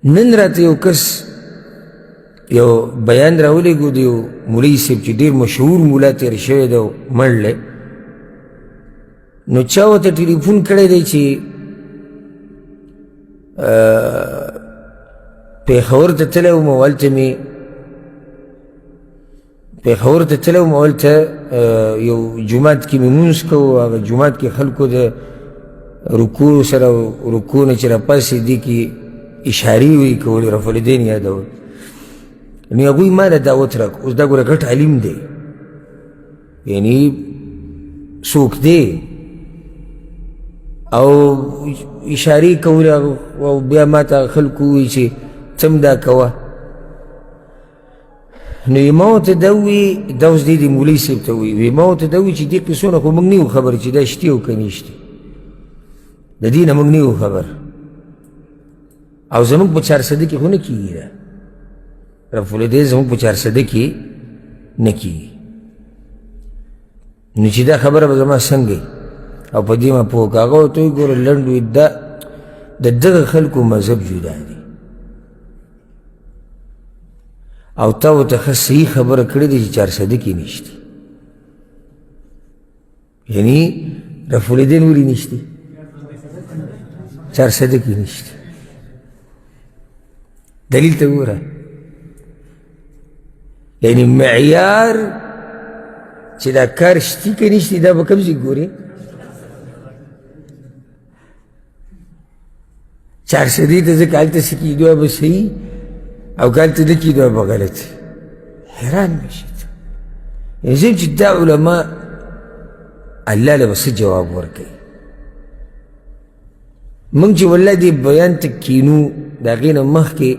نن راته یو کس یو بیان راولېږو د یو مولوي صاحب چې ډېر مشهور مولا تېر شوی دی مړ دی، نو چا ورته ټلیفون کړی دی چې پېښور ته تللی وم او هلته مې پېښور ته تللی وم او هلته یو جومات کې مې لمونځ کوو، هغه جومات کې خلکو د رکوع سره رکوع نه چې راپاسې دې کې اشارې ویې کولې، رفع الیدین یادول. نو هغوی ما له دعوت راکړو. اوس دا ګوره ګټ عالم دی، یعنی څوک دی او اشارې کولې او بیا ما ته خلکو ووایي چې څه هم دا کوه. نو ما ورته دا ووایي، دا اوس دی د مولوي صاحب ته وایي، ما ورته دا وایي چې دې قصو نه خو موږ نه یو خبر چې دا شتې او که نه شتې، د دې نه موږ نه یو خبر، او زموږ په چارسده کې خو نه کېږي دا رفع الیدین، زموږ په چارسده کې نه کېږي. نو چې دا خبره به زما څنګه او په دې ما پوه که هغه ورته وایي ګوره لنډ وي دا د دغه خلکو مذهب جدا دی او تا ورته ښه صحیح خبره کړې ده چې چارسده کې نشته، یعنی رفع الیدین ولې نشته؟ چارسده کې نشته. دلیل ته وګوره، یعنی معیار چې دا کار شتي که نشتي دا به کوم ځای ګورې؟ چارسدې ته ځکه هلته څه کېدو به صحیح او که هلته نه کېدو به غلط. حیران به شي ته، یعنې زه چې دا علما الله له به څه جواب ورکوي. موږ چې والله دې بیان ته کینو د هغې نه مخکې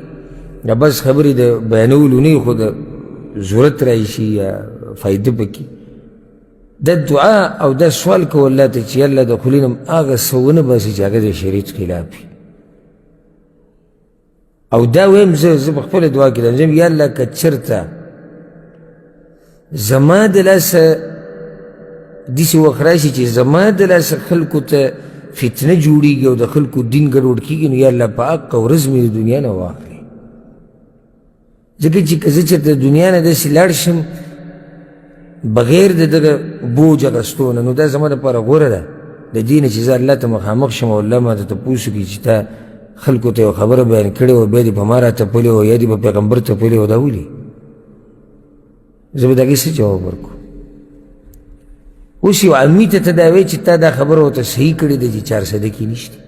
دا بس خبرې د بیانولو نه خو د ضرورت راشي یا فایده پکې دا دعا او دا سوال کو الله ته چې الله د خولې نه هغه څه ونه باسي چې هغه د شریعت خلاف وي. او دا ویم زه په خپله دعا کې دا یا الله که چېرته زما د لاسه داسې وخت راشي چې زما د لاسه خلکو ته فتنه جوړیږي او د خلکو دین ګډوډ کېږي، نو یا الله په حقه ورځ مې د دنیا نه واخلې. ځکه چې که زه چېرته د دنیا نه داسې لاړ شم بغیر د دغه بوج اخیستو نه، نو دا زما دپاره غوره ده د دې نه چې زه الله ته مخامخ شم او الله ماته تپوس وکړي چې تا خلکو ته یو خبره بیان کړې وه بیا دې په ما راتپلې وه یا دې په پیغمبر تپلې وه، دا ولې؟ زه به د هغې څه جواب ورکړو؟ اوس یو عامي ته ته دا وایې چې تا دا خبره ورته صحیح کړې ده چې چارسده کې نشته،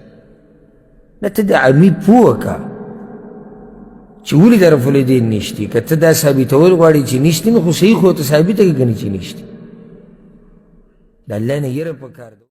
نه ته د عامي پوه که چې ولې د رفع الیدین نشتي. که ته دا ثابتول غواړې چې نشتي نو خو صحیح خو ورته ثابته کړې که نه چې نشتي. د الله نه یره پکار ده.